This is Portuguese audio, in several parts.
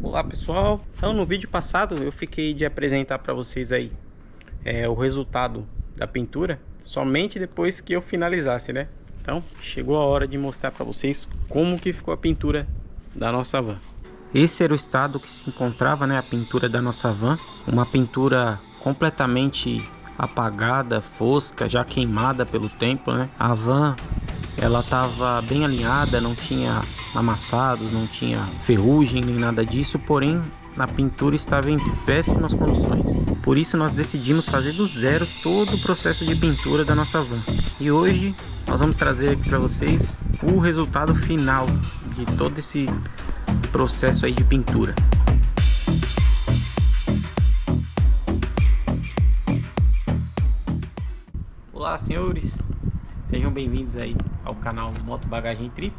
Olá pessoal, então no vídeo passado eu fiquei de apresentar para vocês aí o resultado da pintura somente depois que eu finalizasse, né? Então chegou a hora de mostrar para vocês como que ficou a pintura da nossa van. Esse era o estado que se encontrava, né, a pintura da nossa van, uma pintura completamente apagada, fosca, já queimada pelo tempo, né? A van ela estava bem alinhada, não tinha amassados, não tinha ferrugem nem nada disso, porém na pintura estava em péssimas condições. Por isso nós decidimos fazer do zero todo o processo de pintura da nossa van. E hoje nós vamos trazer aqui para vocês o resultado final de todo esse processo aí de pintura. Olá senhores, sejam bem-vindos aí ao canal Moto Bagagem Trip.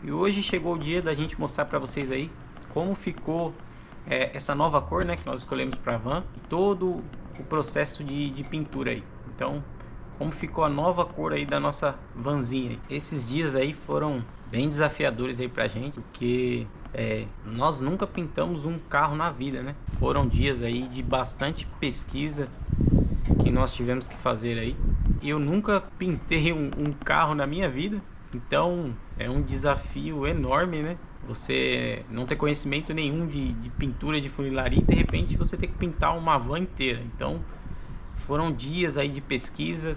E hoje chegou o dia da gente mostrar para vocês aí como ficou essa nova cor, né, que nós escolhemos para a van, todo o processo de pintura aí. Então, como ficou a nova cor aí da nossa vanzinha aí. Esses dias aí foram bem desafiadores aí pra gente, porque nós nunca pintamos um carro na vida, né? Foram dias aí de bastante pesquisa que nós tivemos que fazer aí. Eu nunca pintei um carro na minha vida, então é um desafio enorme, né? Você não ter conhecimento nenhum de pintura de funilaria e de repente você ter que pintar uma van inteira. Então foram dias aí de pesquisa,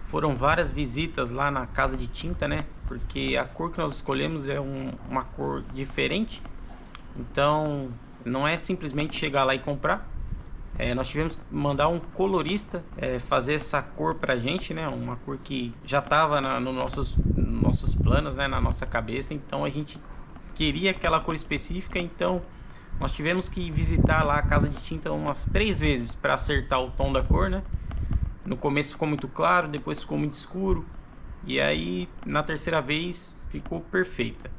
foram várias visitas lá na casa de tinta, né? Porque a cor que nós escolhemos é uma cor diferente, então não é simplesmente chegar lá e comprar. Nós tivemos que mandar um colorista fazer essa cor pra gente, né? Uma cor que já estava nos nossos planos, né? Na nossa cabeça. Então a gente queria aquela cor específica. Então nós tivemos que visitar lá a casa de tinta umas 3 vezes para acertar o tom da cor, né? No começo ficou muito claro, depois ficou muito escuro. E aí na terceira vez ficou perfeita.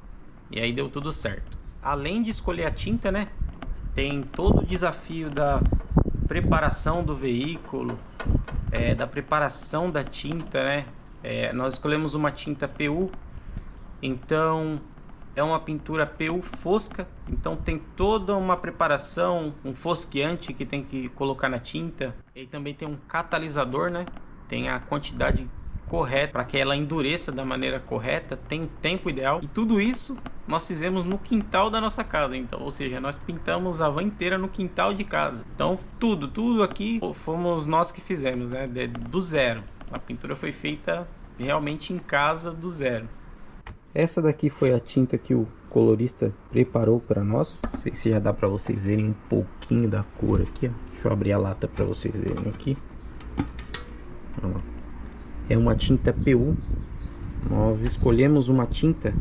E aí deu tudo certo. Além de escolher a tinta, né? Tem todo o desafio da preparação do veículo, da preparação da tinta, né? Nós escolhemos uma tinta PU, então é uma pintura PU fosca, então tem toda uma preparação, um fosqueante que tem que colocar na tinta, e também tem um catalisador, né? Tem a quantidade correta para que ela endureça da maneira correta, tem um tempo ideal, e tudo isso nós fizemos no quintal da nossa casa. Então, ou seja, nós pintamos a van inteira no quintal de casa. Então tudo aqui fomos nós que fizemos, né, do zero. A pintura foi feita realmente em casa, do zero. Essa daqui foi a tinta que o colorista preparou para nós. Não sei se já dá para vocês verem um pouquinho da cor aqui, ó. Deixa eu abrir a lata para vocês verem aqui. É uma tinta PU. Nós escolhemos uma tinta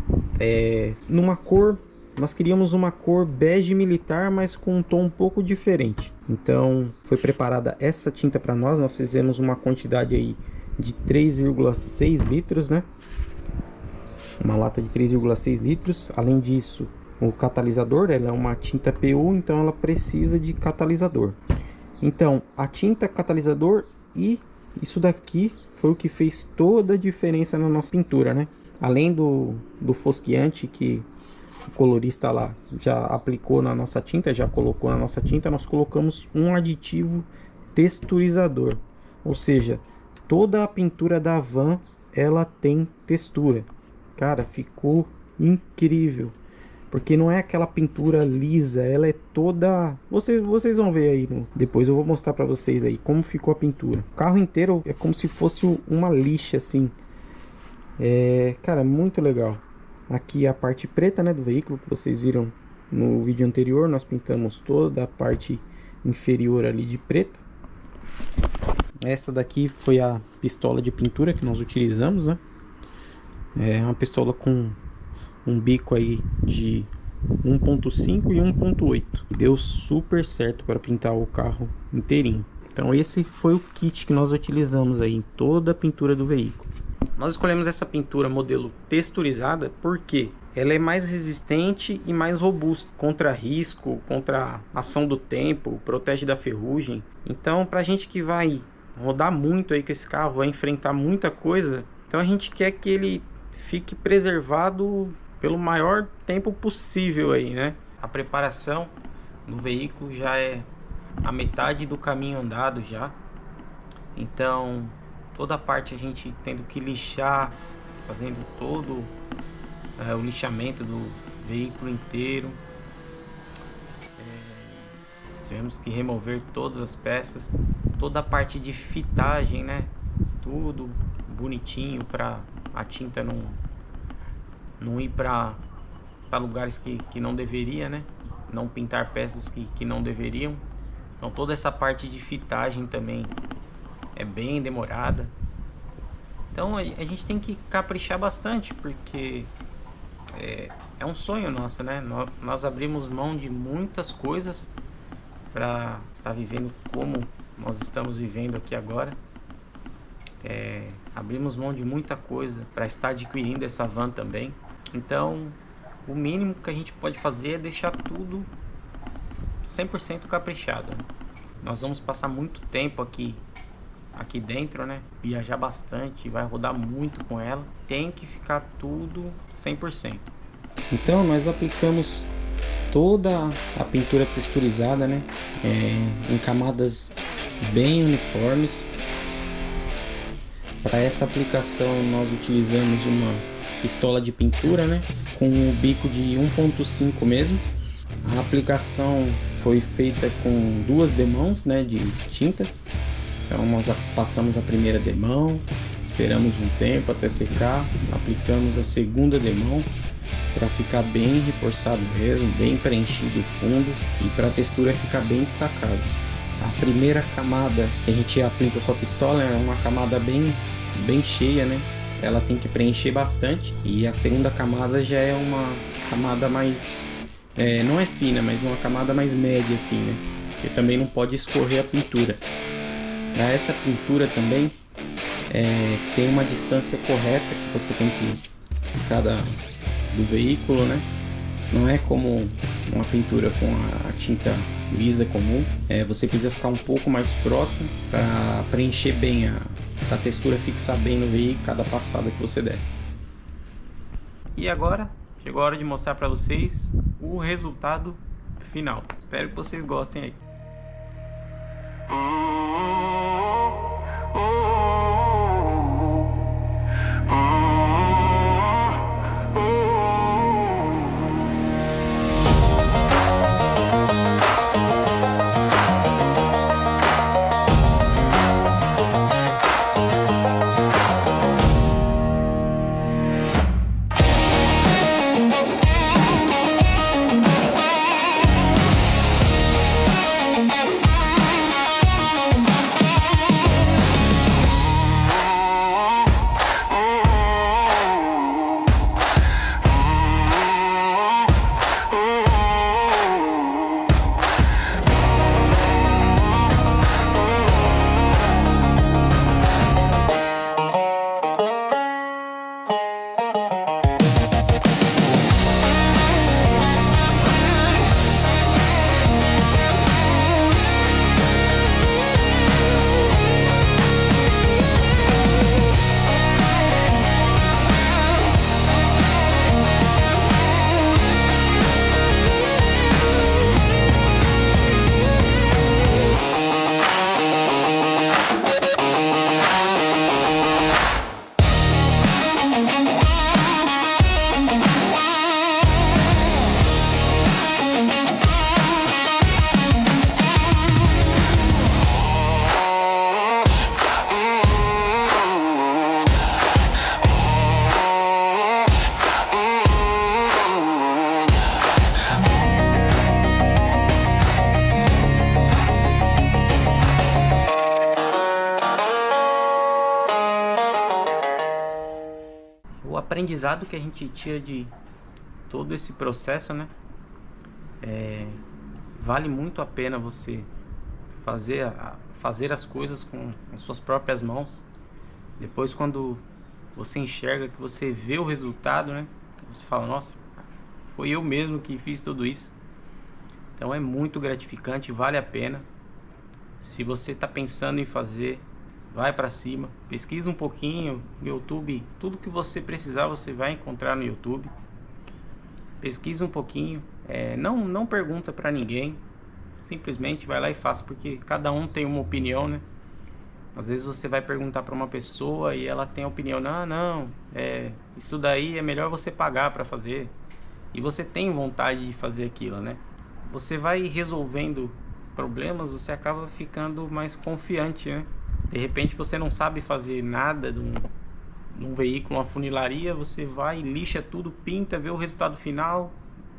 numa cor, nós queríamos uma cor bege militar, mas com um tom um pouco diferente. Então foi preparada essa tinta para nós. Nós fizemos uma quantidade aí de 3,6 litros, né? Uma lata de 3,6 litros. Além disso, o catalisador, ela é uma tinta PU, então ela precisa de catalisador. Então a tinta, catalisador e isso daqui foi o que fez toda a diferença na nossa pintura, né? Além do fosqueante que o colorista lá já aplicou na nossa tinta, já colocou na nossa tinta, nós colocamos um aditivo texturizador. Ou seja, toda a pintura da van, ela tem textura. Cara, ficou incrível. Porque não é aquela pintura lisa, ela é toda... Vocês vão ver aí, depois eu vou mostrar pra vocês aí como ficou a pintura. O carro inteiro é como se fosse uma lixa, assim. Cara, muito legal. Aqui a parte preta, né, do veículo, que vocês viram no vídeo anterior. Nós pintamos toda a parte inferior ali de preto. Essa daqui foi a pistola de pintura que nós utilizamos, né? É uma pistola com um bico aí de 1.5 e 1.8. Deu super certo para pintar o carro inteirinho. Então esse foi o kit que nós utilizamos aí em toda a pintura do veículo. Nós escolhemos essa pintura modelo texturizada porque ela é mais resistente e mais robusta contra risco, contra a ação do tempo, protege da ferrugem. Então pra gente que vai rodar muito aí com esse carro, vai enfrentar muita coisa, então a gente quer que ele fique preservado pelo maior tempo possível aí, né? a preparação do veículo já é a metade do caminho andado já. Então toda a parte a gente tendo que lixar, fazendo todo o lixamento do veículo inteiro. Tivemos que remover todas as peças, toda a parte de fitagem, né? Tudo bonitinho para a tinta não ir para lugares que não deveria, né? Não pintar peças que não deveriam. Então toda essa parte de fitagem também é bem demorada. Então a gente tem que caprichar bastante, porque é um sonho nosso, né? Nós abrimos mão de muitas coisas para estar vivendo como nós estamos vivendo aqui agora. Abrimos mão de muita coisa para estar adquirindo essa van também. Então o mínimo que a gente pode fazer é deixar tudo 100% caprichado. Nós vamos passar muito tempo aqui dentro, né? Viajar bastante, vai rodar muito com ela. Tem que ficar tudo 100%. Então nós aplicamos toda a pintura texturizada, né? Em camadas bem uniformes. Para essa aplicação nós utilizamos uma pistola de pintura, né? Com o bico de 1.5 mesmo. A aplicação foi feita com 2 demãos, né, de tinta. Então nós passamos a primeira demão, esperamos um tempo até secar, aplicamos a segunda demão para ficar bem reforçado mesmo, bem preenchido o fundo e para a textura ficar bem destacada. A primeira camada que a gente aplica com a pistola é uma camada bem cheia, né? Ela tem que preencher bastante, e a segunda camada já é uma camada mais não é fina, mas uma camada mais média assim, né? Porque também não pode escorrer a pintura. Para essa pintura também tem uma distância correta que você tem que ficar do veículo, né? Não é como uma pintura com a tinta lisa comum. Você precisa ficar um pouco mais próximo para preencher bem a textura, fixar bem no veículo cada passada que você der. E agora chegou a hora de mostrar para vocês o resultado final. Espero que vocês gostem aí. O aprendizado que a gente tira de todo esse processo, né? Vale muito a pena você fazer as coisas com as suas próprias mãos. Depois, quando você enxerga, que você vê o resultado, né? Você fala, nossa, foi eu mesmo que fiz tudo isso. Então é muito gratificante, vale a pena. Se você está pensando em fazer, vai para cima, pesquisa um pouquinho no YouTube, tudo que você precisar você vai encontrar no YouTube. Pesquisa um pouquinho, Não pergunta pra ninguém, simplesmente vai lá e faça, porque cada um tem uma opinião, né? Às vezes você vai perguntar pra uma pessoa e ela tem a opinião, não, isso daí é melhor você pagar pra fazer. E você tem vontade de fazer aquilo, né? Você vai resolvendo problemas, você acaba ficando mais confiante, né? De repente você não sabe fazer nada de um veículo, uma funilaria, você vai, lixa tudo, pinta, vê o resultado final,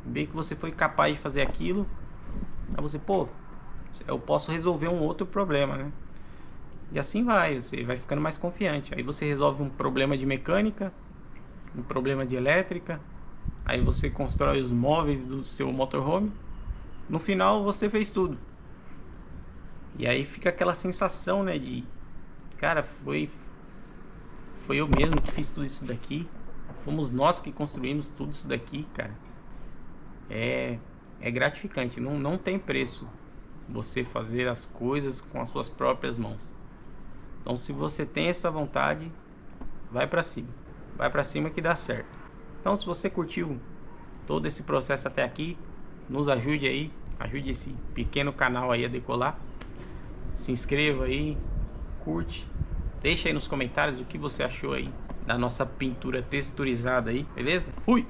vê que você foi capaz de fazer aquilo. Aí você, pô, eu posso resolver um outro problema, né? E assim vai, você vai ficando mais confiante. Aí você resolve um problema de mecânica, um problema de elétrica, aí você constrói os móveis do seu motorhome. No final você fez tudo. E aí fica aquela sensação, né, de cara, foi eu mesmo que fiz tudo isso daqui. Fomos nós que construímos tudo isso daqui, cara. É gratificante, não tem preço você fazer as coisas com as suas próprias mãos. Então, se você tem essa vontade, vai pra cima. Vai pra cima que dá certo. Então, se você curtiu todo esse processo até aqui, nos ajude aí, ajude esse pequeno canal aí a decolar. Se inscreva aí, curte, deixa aí nos comentários o que você achou aí da nossa pintura texturizada aí, beleza? Fui!